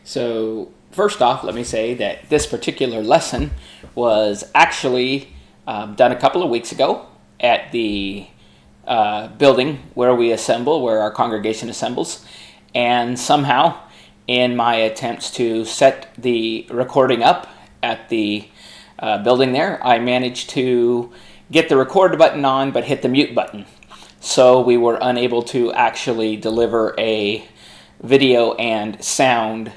So first off, let me say that this particular lesson was actually done a couple of weeks ago at the building where we assemble, where our congregation assembles. And somehow, in my attempts to set the recording up at the building there, I managed to get the record button on but hit the mute button. So we were unable to actually deliver a video and sound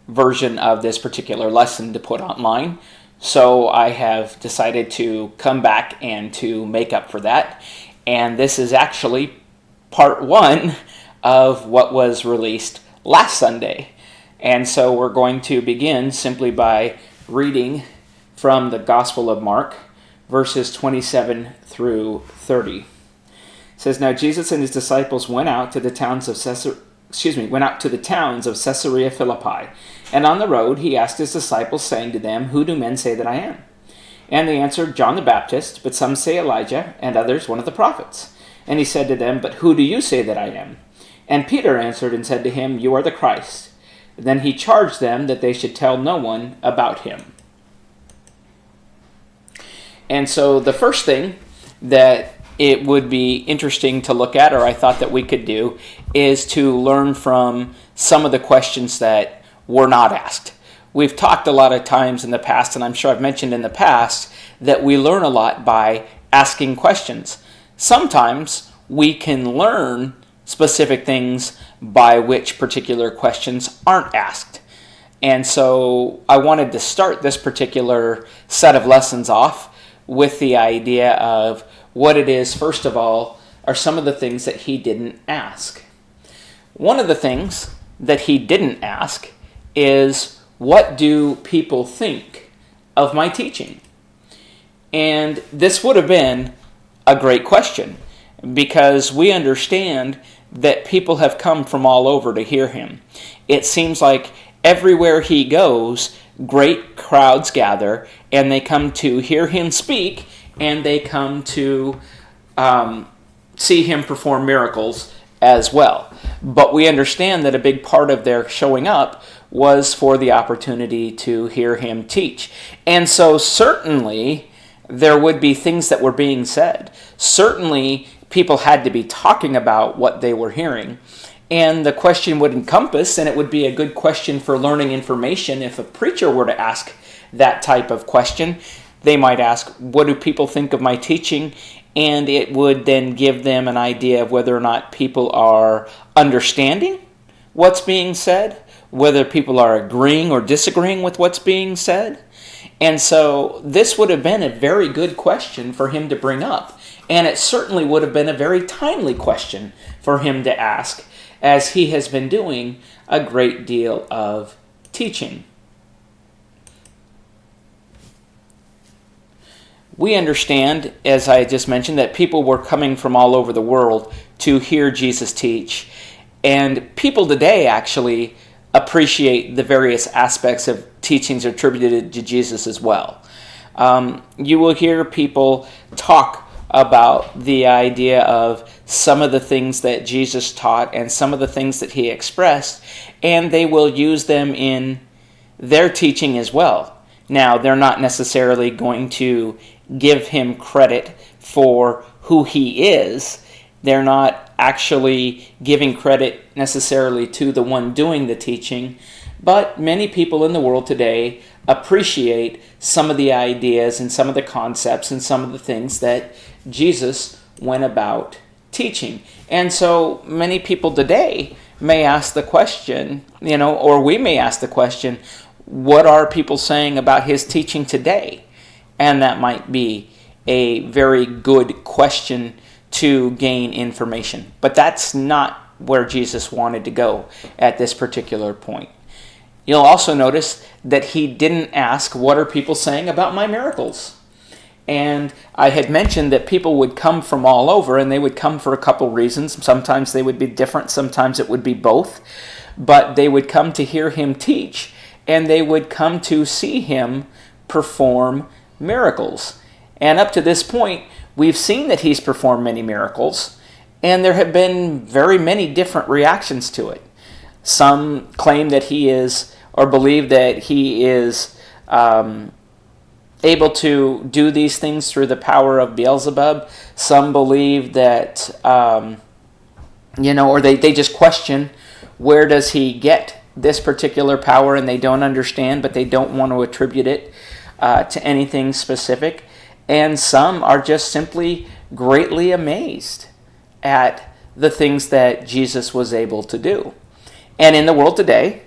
version of this particular lesson to put online. So I have decided to come back and to make up for that. And this is actually part one of what was released last Sunday. And so we're going to begin simply by reading from the Gospel of Mark, verses 27 through 30. It says, "Now Jesus and his disciples went out to the towns of Caesarea Philippi, and on the road he asked his disciples, saying to them, 'Who do men say that I am?' And they answered, 'John the Baptist, but some say Elijah, and others one of the prophets.' And he said to them, 'But who do you say that I am?' And Peter answered and said to him, 'You are the Christ.' Then he charged them that they should tell no one about him." And so the first thing that it would be interesting to look at, or I thought that we could do, is to learn from some of the questions that were not asked. We've talked a lot of times in the past, and I'm sure I've mentioned in the past, that we learn a lot by asking questions. Sometimes we can learn specific things by which particular questions aren't asked. And so I wanted to start this particular set of lessons off with the idea of what it is, first of all, are some of the things that he didn't ask. One of the things that he didn't ask is, what do people think of my teaching? And this would have been a great question, because we understand that people have come from all over to hear him. It seems like everywhere he goes, great crowds gather, and they come to hear him speak, and they come to see him perform miracles as well. But we understand that a big part of their showing up was for the opportunity to hear him teach. And so certainly there would be things that were being said. Certainly people had to be talking about what they were hearing. And the question would encompass, and it would be a good question for learning information if a preacher were to ask that type of question. They might ask, what do people think of my teaching? And it would then give them an idea of whether or not people are understanding what's being said, whether people are agreeing or disagreeing with what's being said. And so this would have been a very good question for him to bring up. And it certainly would have been a very timely question for him to ask, as he has been doing a great deal of teaching. We understand, as I just mentioned, that people were coming from all over the world to hear Jesus teach. And people today actually appreciate the various aspects of teachings attributed to Jesus as well. You will hear people talk about the idea of some of the things that Jesus taught and some of the things that he expressed, and they will use them in their teaching as well. Now, they're not necessarily going to give him credit for who he is. They're not actually giving credit necessarily to the one doing the teaching, but many people in the world today appreciate some of the ideas and some of the concepts and some of the things that Jesus went about teaching. And so many people today may ask the question, or we may ask the question, what are people saying about his teaching today? And that might be a very good question to gain information. But that's not where Jesus wanted to go at this particular point. You'll also notice that he didn't ask, what are people saying about my miracles? And I had mentioned that people would come from all over, and they would come for a couple reasons. Sometimes they would be different, sometimes it would be both. But they would come to hear him teach, and they would come to see him perform miracles. And up to this point, we've seen that he's performed many miracles, and there have been very many different reactions to it. Some claim that he is or believe that he is able to do these things through the power of Beelzebub. Some believe that, or they just question, where does he get this particular power, and they don't understand, but they don't want to attribute it to anything specific. And some are just simply greatly amazed at the things that Jesus was able to do. And in the world today,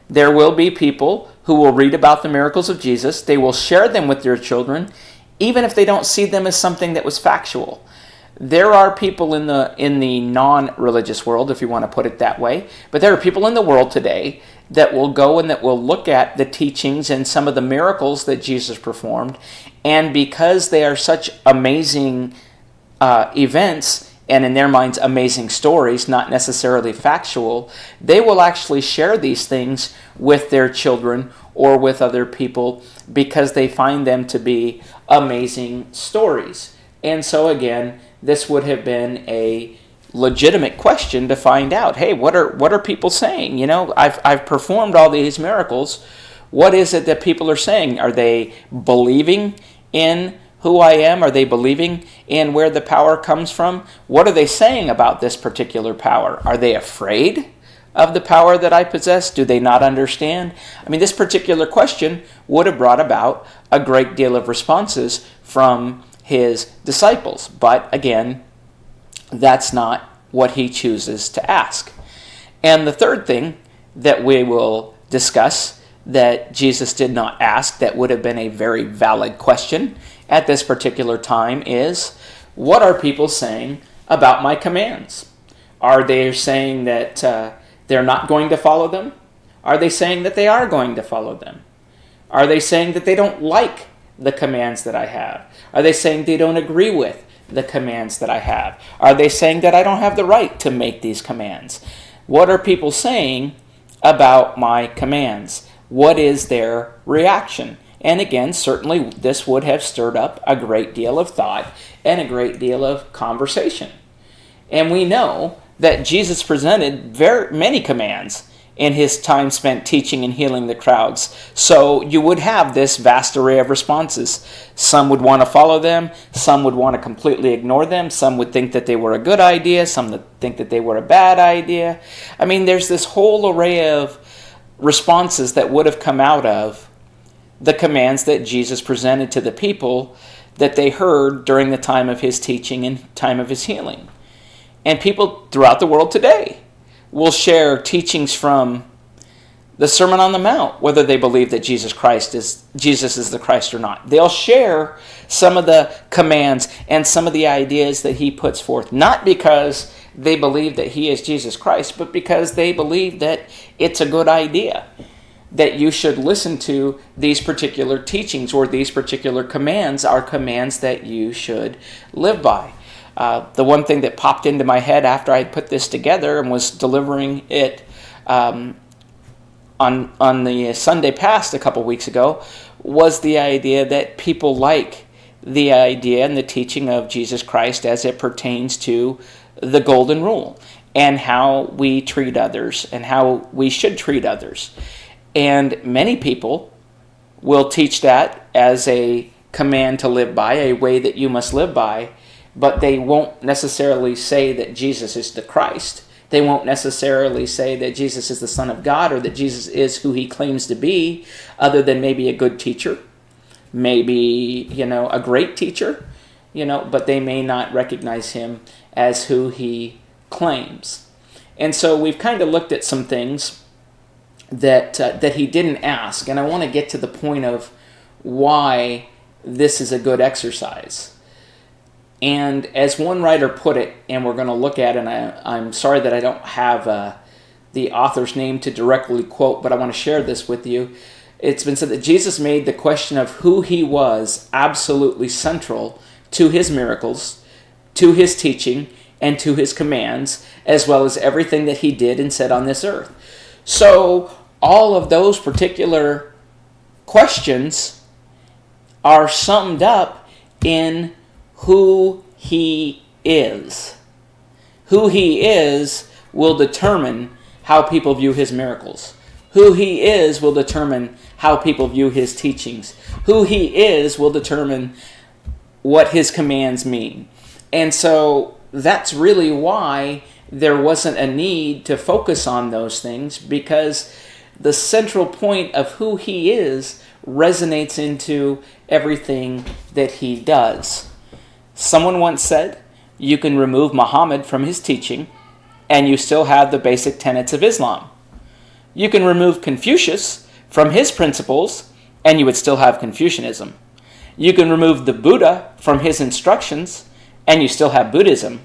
there will be people who will read about the miracles of Jesus. They will share them with their children, even if they don't see them as something that was factual. There are people in the non-religious world, if you want to put it that way, but there are people in the world today that will go and that will look at the teachings and some of the miracles that Jesus performed, and because they are such amazing events, and in their minds amazing stories, not necessarily factual, they will actually share these things with their children or with other people because they find them to be amazing stories. And so again, this would have been a legitimate question to find out, hey, what are people saying? I've performed all these miracles. What is it that people are saying? Are they believing in who I am? Are they believing in where the power comes from? What are they saying about this particular power? Are they afraid of the power that I possess? Do they not understand? I mean, this particular question would have brought about a great deal of responses from his disciples. But again, that's not what he chooses to ask. And the third thing that we will discuss that Jesus did not ask, that would have been a very valid question at this particular time, is, what are people saying about my commands? Are they saying that they're not going to follow them? Are they saying that they are going to follow them? Are they saying that they don't like the commands that I have? Are they saying they don't agree with the commands that I have? Are they saying that I don't have the right to make these commands? What are people saying about my commands? What is their reaction? And again, certainly this would have stirred up a great deal of thought and a great deal of conversation. And we know that Jesus presented very many commands in his time spent teaching and healing the crowds. So you would have this vast array of responses. Some would want to follow them. Some would want to completely ignore them. Some would think that they were a good idea. Some would think that they were a bad idea. I mean, there's this whole array of responses that would have come out of the commands that Jesus presented to the people that they heard during the time of his teaching and time of his healing. And people throughout the world today will share teachings from the Sermon on the Mount, whether they believe that Jesus is the Christ or not. They'll share some of the commands and some of the ideas that he puts forth, not because they believe that he is Jesus Christ, but because they believe that it's a good idea, that you should listen to these particular teachings, or these particular commands are commands that you should live by. The one thing that popped into my head after I put this together and was delivering it on the Sunday past a couple weeks ago was the idea that people like the idea and the teaching of Jesus Christ as it pertains to the golden rule and how we treat others and how we should treat others. And many people will teach that as a command to live by, a way that you must live by, but they won't necessarily say that Jesus is the Christ. They won't necessarily say that Jesus is the Son of God or that Jesus is who he claims to be, other than maybe a good teacher, maybe, a great teacher, but they may not recognize him as who he claims. And so we've kind of looked at some things that he didn't ask, and I want to get to the point of why this is a good exercise. And as one writer put it, and we're going to look at, and I'm sorry that I don't have the author's name to directly quote, but I want to share this with you. It's been said that Jesus made the question of who he was absolutely central to his miracles, to his teaching, and to his commands, as well as everything that he did and said on this earth. So all of those particular questions are summed up in who he is. Who he is will determine how people view his miracles. Who he is will determine how people view his teachings. Who he is will determine what his commands mean. And so that's really why there wasn't a need to focus on those things, because the central point of who he is resonates into everything that he does. Someone once said, you can remove Muhammad from his teaching, and you still have the basic tenets of Islam. You can remove Confucius from his principles, and you would still have Confucianism. You can remove the Buddha from his instructions, and you still have Buddhism.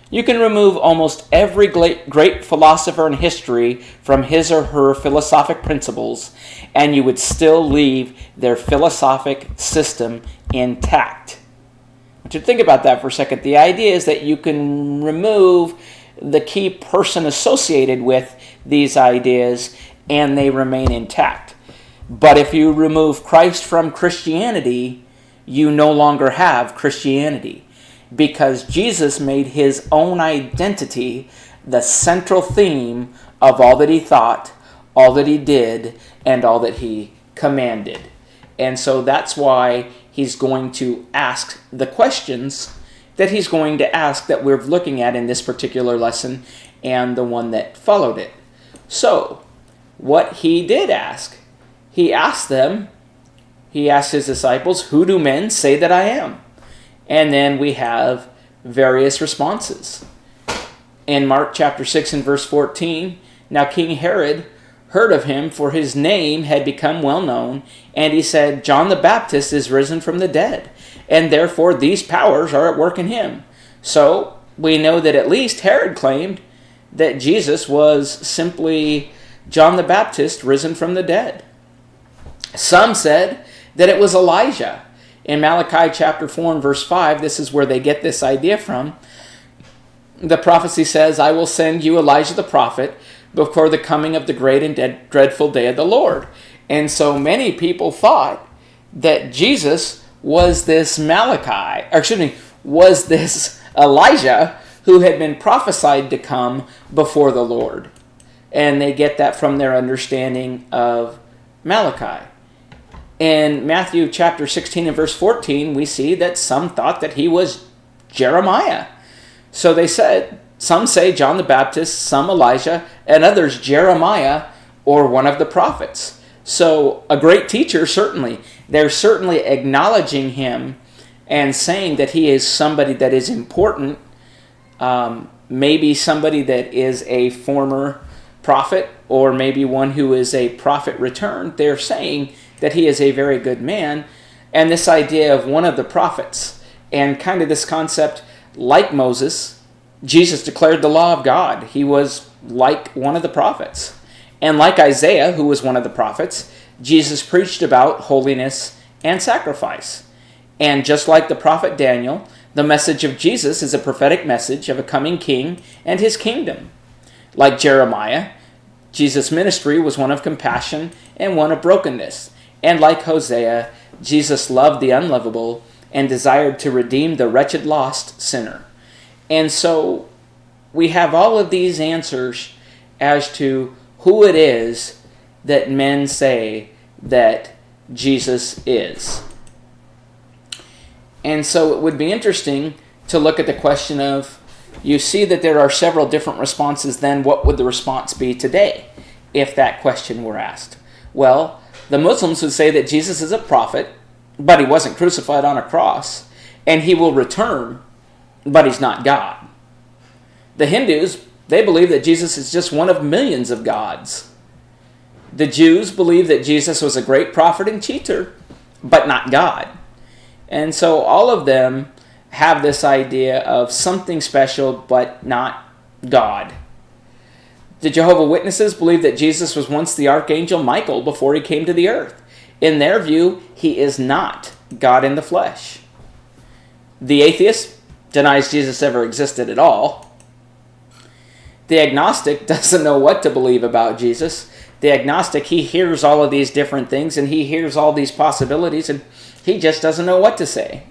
You can remove almost every great philosopher in history from his or her philosophic principles, and you would still leave their philosophic system intact. I want you to think about that for a second. The idea is that you can remove the key person associated with these ideas and they remain intact. But if you remove Christ from Christianity, you no longer have Christianity, because Jesus made his own identity the central theme of all that he thought, all that he did, and all that he commanded. And so that's why he's going to ask the questions that he's going to ask that we're looking at in this particular lesson and the one that followed it. So, what he did ask, he asked his disciples, who do men say that I am? And then we have various responses. In Mark chapter 6 and verse 14, now King Herod heard of him, for his name had become well known, and he said, John the Baptist is risen from the dead, and therefore these powers are at work in him. So we know that at least Herod claimed that Jesus was simply John the Baptist risen from the dead. Some said that it was Elijah. In Malachi chapter 4 and verse 5, this is where they get this idea from. The prophecy says, I will send you Elijah the prophet before the coming of the great and dreadful day of the Lord. And so many people thought that Jesus was this was this Elijah who had been prophesied to come before the Lord. And they get that from their understanding of Malachi. In Matthew chapter 16 and verse 14, we see that some thought that he was Jeremiah. So they said, some say John the Baptist, some Elijah, and others Jeremiah or one of the prophets. So a great teacher, certainly. They're certainly acknowledging him and saying that he is somebody that is important, maybe somebody that is a former prophet, or maybe one who is a prophet returned. They're saying that he is a very good man. And this idea of one of the prophets, and kind of this concept, like Moses, Jesus declared the law of God. He was like one of the prophets. And like Isaiah, who was one of the prophets, Jesus preached about holiness and sacrifice. And just like the prophet Daniel, the message of Jesus is a prophetic message of a coming king and his kingdom. Like Jeremiah, Jesus' ministry was one of compassion and one of brokenness. And like Hosea, Jesus loved the unlovable and desired to redeem the wretched lost sinner. And so we have all of these answers as to who it is that men say that Jesus is. And so it would be interesting to look at the question of, you see that there are several different responses, then what would the response be today if that question were asked? Well, the Muslims would say that Jesus is a prophet, but he wasn't crucified on a cross, and he will return, but he's not God. The Hindus, they believe that Jesus is just one of millions of gods. The Jews believe that Jesus was a great prophet and teacher, but not God. And so all of them have this idea of something special, but not God. The Jehovah's Witnesses believe that Jesus was once the Archangel Michael before he came to the earth. In their view, he is not God in the flesh. The atheist denies Jesus ever existed at all. The agnostic doesn't know what to believe about Jesus. The agnostic, he hears all of these different things and he hears all these possibilities and he just doesn't know what to say.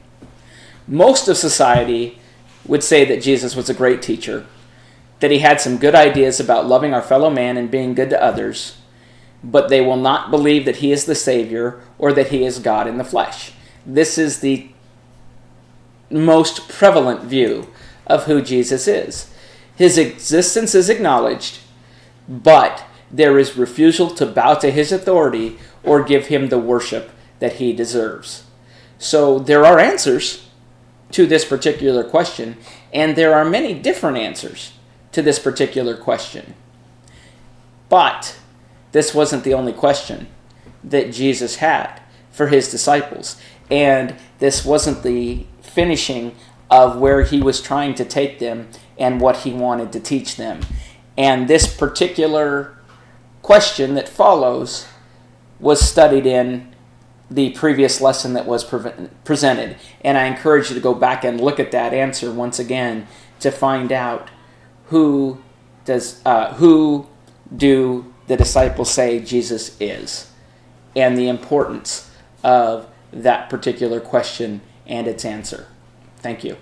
Most of society would say that Jesus was a great teacher, that he had some good ideas about loving our fellow man and being good to others, but they will not believe that he is the Savior or that he is God in the flesh. This is the most prevalent view of who Jesus is. His existence is acknowledged, but there is refusal to bow to his authority or give him the worship that he deserves. So there are answers to this particular question, and there are many different answers to this particular question. But this wasn't the only question that Jesus had for his disciples, and this wasn't the finishing of where he was trying to take them and what he wanted to teach them. And this particular question that follows was studied in the previous lesson that was presented. And I encourage you to go back and look at that answer once again to find out who do the disciples say Jesus is, and the importance of that particular question and its answer. Thank you.